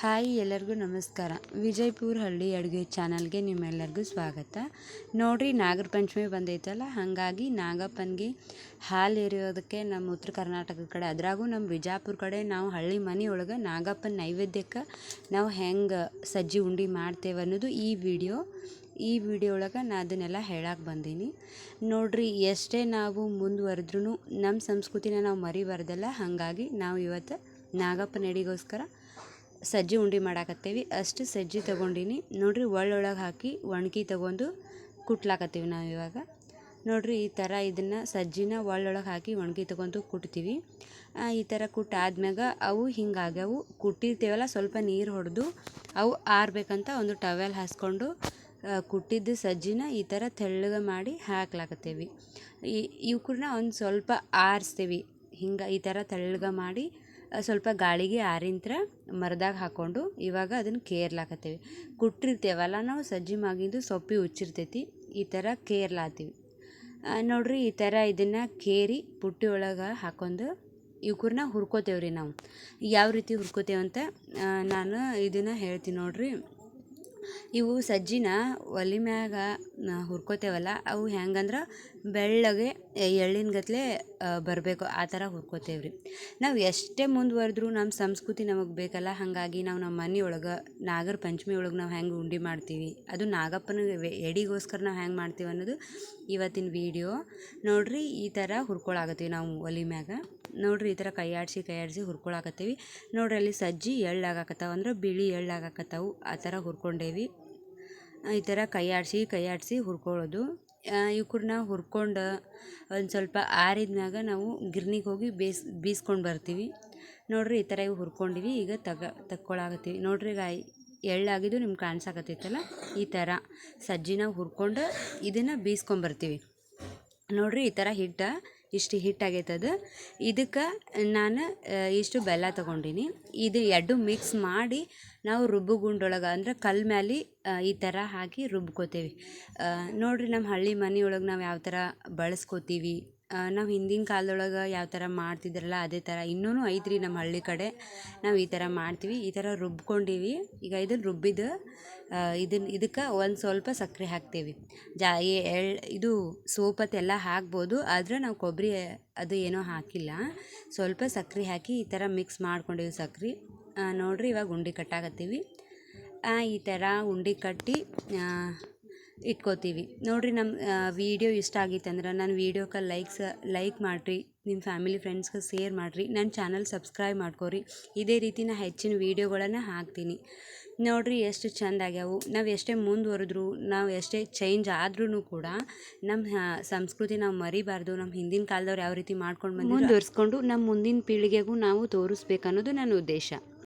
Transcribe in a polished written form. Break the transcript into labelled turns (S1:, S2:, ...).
S1: Hi ಎಲ್ಲರಿಗೂ ನಮಸ್ಕಾರ. ವಿಜಯಪುರ ಹಳ್ಳಿ ಅಡುಗೆ ಚಾನಲ್ಗೆ ನಿಮ್ಮೆಲ್ಲರಿಗೂ ಸ್ವಾಗತ. ನೋಡಿರಿ, ನಾಗರ ಪಂಚಮಿ ಬಂದೈತಲ್ಲ, ಹಾಗಾಗಿ ನಾಗಪ್ಪನಿಗೆ ಹಾಲು ಎರೆಯೋದಕ್ಕೆ ನಮ್ಮ ಉತ್ತರ ಕರ್ನಾಟಕದ ಕಡೆ, ಅದ್ರಾಗೂ ನಮ್ಮ ವಿಜಯಪುರ ಕಡೆ ನಾವು ಹಳ್ಳಿ ಮನೆ ಒಳಗೆ ನಾಗಪ್ಪನ ನೈವೇದ್ಯಕ್ಕೆ ನಾವು ಹೆಂಗೆ ಸಜ್ಜಿ ಉಂಡೆ ಮಾಡ್ತೇವೆ ಅನ್ನೋದು ಈ ವಿಡಿಯೋ ಒಳಗೆ ನಾನು ಅದನ್ನೆಲ್ಲ ಹೇಳಕ್ಕೆ ಬಂದೀನಿ. ನೋಡಿರಿ, ಎಷ್ಟೇ ನಾವು ಮುಂದುವರೆದ್ರೂ ನಮ್ಮ ಸಂಸ್ಕೃತಿನ ನಾವು ಮರಿಬಾರ್ದಲ್ಲ. ಹಾಗಾಗಿ ನಾವು ಇವತ್ತು ನಾಗಪ್ಪನ ಎಡೆಗೋಸ್ಕರ ಸಜ್ಜಿ ಉಂಡೆ ಮಾಡಾಕತ್ತೇವಿ. ಅಷ್ಟು ಸಜ್ಜಿ ತೊಗೊಂಡಿನಿ. ನೋಡಿರಿ, ಒಳ್ಳೊಳಗೆ ಹಾಕಿ ಒಣಗಿ ತೊಗೊಂಡು ಕುಟ್ಲಾಕತ್ತೀವಿ ನಾವು ಇವಾಗ. ನೋಡಿರಿ, ಈ ಥರ ಇದನ್ನು ಸಜ್ಜಿನ ಒಳ್ಳೊಳಗೆ ಹಾಕಿ ಒಣಗಿ ತೊಗೊಂಡು ಕುಟ್ತೀವಿ. ಈ ಥರ ಕುಟ್ಟಾದ್ಮ್ಯಾಗ ಅವು ಹಿಂಗಾಗ್ಯಾವು. ಕುಟ್ಟಿರ್ತೇವಲ್ಲ, ಸ್ವಲ್ಪ ನೀರು ಹೊಡೆದು ಅವು ಆರಬೇಕಂತ ಒಂದು ಟವೆಲ್ ಹಾಸ್ಕೊಂಡು ಕುಟ್ಟಿದ್ದು ಸಜ್ಜಿನ ಈ ಥರ ತೆಳ್ಳಗೆ ಮಾಡಿ ಹಾಕ್ಲಾಕತ್ತೇವಿ. ಇವ್ಕೂರ್ನ ಒಂದು ಸ್ವಲ್ಪ ಆರಿಸ್ತೀವಿ. ಈ ಥರ ತೆಳ್ಳಗೆ ಮಾಡಿ ಸ್ವಲ್ಪ ಗಾಳಿಗೆ ಆರಿಂತ್ರ ಮರದಾಗ ಹಾಕ್ಕೊಂಡು ಇವಾಗ ಅದನ್ನು ಕೇರ್ಲಾಕತ್ತೇವಿ. ಕುಟ್ಟಿರ್ತೇವಲ್ಲ ನಾವು, ಸಜ್ಜಿ ಮಾಗಿಂದು ಸೊಪ್ಪಿ ಹುಚ್ಚಿರ್ತೈತಿ, ಈ ಥರ ಕೇರ್ಲಾತೀವಿ. ನೋಡಿರಿ, ಈ ಥರ ಇದನ್ನು ಕೇರಿ ಪುಟ್ಟಿ ಒಳಗೆ ಹಾಕೊಂಡು ಇವ್ಕೂರ್ನ ಹುರ್ಕೋತೇವ್ರಿ. ನಾವು ಯಾವ ರೀತಿ ಹುರ್ಕೋತೇವಂತ ನಾನು ಇದನ್ನು ಹೇಳ್ತೀನಿ ನೋಡಿರಿ. ಇವು ಸಜ್ಜಿನ ಒಲೆ ಮ್ಯಾಗ ಹುರ್ಕೋತೇವಲ್ಲ, ಅವು ಹೆಂಗಂದ್ರೆ ಬೆಳ್ಳಗೆ ಎಳ್ಳಿನ ಗತ್ಲೆ ಬರಬೇಕು, ಆ ಥರ ಹುರ್ಕೋತೇವ್ರಿ. ನಾವು ಎಷ್ಟೇ ಮುಂದುವರೆದ್ರೂ ನಮ್ಮ ಸಂಸ್ಕೃತಿ ನಮಗೆ ಬೇಕಲ್ಲ. ಹಾಗಾಗಿ ನಾವು ನಮ್ಮ ಮನೆಯೊಳಗೆ ನಾಗರ ಪಂಚಮಿ ಒಳಗೆ ನಾವು ಹೆಂಗೆ ಉಂಡೆ ಮಾಡ್ತೀವಿ, ಅದು ನಾಗಪ್ಪನ ಎಡೆಗೋಸ್ಕರ ನಾವು ಹೆಂಗೆ ಮಾಡ್ತೀವಿ ಅನ್ನೋದು ಇವತ್ತಿನ ವಿಡಿಯೋ. ನೋಡಿರಿ, ಈ ಥರ ಹುರ್ಕೊಳಾಕತ್ತೀವಿ ನಾವು ಒಲೆ ಮ್ಯಾಗ. ನೋಡಿರಿ, ಈ ಥರ ಕೈ ಆಡಿಸಿ ಹುರ್ಕೊಳಾಕತ್ತೀವಿ. ನೋಡಿರಿ, ಅಲ್ಲಿ ಸಜ್ಜಿ ಎಳ್ಳಾಗಕತ್ತಾವ ಅಂದ್ರೆ ಬಿಳಿ ಎಳ್ಳಾಗಕತ್ತಾವು, ಆ ಥರ ಹುರ್ಕೊಂಡೇವಿ. ಈ ಥರ ಕೈ ಆಡಿಸಿ ಹುರ್ಕೊಳ್ಳೋದು. ಇವ್ಕೂರ್ನ ಹುರ್ಕೊಂಡು ಒಂದು ಸ್ವಲ್ಪ ಆರಿದ್ಮ್ಯಾಗ ನಾವು ಗಿರ್ನಿಗೆ ಹೋಗಿ ಬೀಸ್ಕೊಂಡು ಬರ್ತೀವಿ. ನೋಡಿರಿ, ಈ ಥರ ಇವು ಹುರ್ಕೊಂಡಿವಿ. ಈಗ ತಕ್ಕೊಳಾಕತ್ತೀವಿ. ನೋಡಿರಿ, ಎಳ್ಳಾಗಿದ್ದು ನಿಮ್ಗೆ ಕಾಣಿಸಾಕತ್ತೈತಲ್ಲ, ಈ ಥರ ಸಜ್ಜಿನ ಹುರ್ಕೊಂಡು ಇದನ್ನು ಬೀಸ್ಕೊಂಬರ್ತೀವಿ. ನೋಡಿರಿ, ಈ ಥರ ಇಷ್ಟು ಹಿಟ್ಟಾಗೈತದು. ಇದಕ್ಕೆ ನಾನು ಇಷ್ಟು ಬೆಲ್ಲ ತೊಗೊಂಡಿನಿ. ಇದು ಎರಡು ಮಿಕ್ಸ್ ಮಾಡಿ ನಾವು ರುಬ್ಬುಗುಂಡೊಳಗೆ ಅಂದ್ರೆ ಕಲ್ಲು ಮ್ಯಾಲೆ ಈ ಥರ ಹಾಕಿ ರುಬ್ಕೋತೇವಿ. ನೋಡಿರಿ, ನಮ್ಮ ಹಳ್ಳಿ ಮನೆಯೊಳಗೆ ನಾವು ಯಾವ ಥರ ಬಳಸ್ಕೋತೀವಿ, ನಾವು ಹಿಂದಿನ ಕಾಲದೊಳಗೆ ಯಾವ ಥರ ಮಾಡ್ತಿದ್ರಲ್ಲ ಅದೇ ಥರ ಇನ್ನೂ ಐತ್ರಿ ನಮ್ಮ ಹಳ್ಳಿ ಕಡೆ. ನಾವು ಈ ಥರ ಮಾಡ್ತೀವಿ, ಈ ಥರ ರುಬ್ಕೊಂಡಿವಿ. ಈಗ ಇದನ್ನು ರುಬ್ಬಿದ್ದು ಇದಕ್ಕೆ ಒಂದು ಸ್ವಲ್ಪ ಸಕ್ಕರೆ ಹಾಕ್ತೇವಿ. ಇದು ಸೋಪತ್ತೆಲ್ಲ ಹಾಕ್ಬೋದು, ಆದರೆ ನಾವು ಕೊಬ್ಬರಿ ಅದು ಏನೋ ಹಾಕಿಲ್ಲ. ಸ್ವಲ್ಪ ಸಕ್ಕರೆ ಹಾಕಿ ಈ ಥರ ಮಿಕ್ಸ್ ಮಾಡ್ಕೊಂಡೇವಿ ಸಕ್ಕರೆ. ನೋಡಿರಿ, ಇವಾಗ ಉಂಡೆ ಕಟ್ಟಾಕತ್ತೀವಿ. ಈ ಥರ ಉಂಡೆ ಕಟ್ಟಿ ಇಟ್ಕೋತೀವಿ. ನೋಡಿರಿ, ನಮ್ಮ ವಿಡಿಯೋ ಇಷ್ಟ ಆಗಿತ್ತಂದ್ರೆ ನನ್ನ ವೀಡಿಯೋಕ್ಕೆ ಲೈಕ್ ಮಾಡಿರಿ, ನಿಮ್ಮ ಫ್ಯಾಮಿಲಿ ಫ್ರೆಂಡ್ಸ್ಗೆ ಶೇರ್ ಮಾಡಿರಿ, ನನ್ನ ಚಾನಲ್ ಸಬ್ಸ್ಕ್ರೈಬ್ ಮಾಡ್ಕೊರಿ. ಇದೇ ರೀತಿ ನಾನು ಹೆಚ್ಚಿನ ವೀಡಿಯೋಗಳನ್ನು ಹಾಕ್ತೀನಿ. ನೋಡಿರಿ, ಎಷ್ಟು ಚೆಂದ ಆಗ್ಯಾವು. ನಾವು ಎಷ್ಟೇ ಮುಂದುವರೆದ್ರೂ, ನಾವು ಎಷ್ಟೇ ಚೇಂಜ್ ಆದ್ರೂ ಕೂಡ ನಮ್ಮ ಸಂಸ್ಕೃತಿ ನಾವು ಮರಿಬಾರ್ದು. ನಮ್ಮ ಹಿಂದಿನ ಕಾಲದವ್ರು ಯಾವ ರೀತಿ ಮಾಡ್ಕೊಂಡು ಮುಂದುವರಿಸ್ಕೊಂಡು ನಮ್ಮ ಮುಂದಿನ ಪೀಳಿಗೆಗೂ ನಾವು ತೋರಿಸ್ಬೇಕನ್ನೋದು ನನ್ನ ಉದ್ದೇಶ.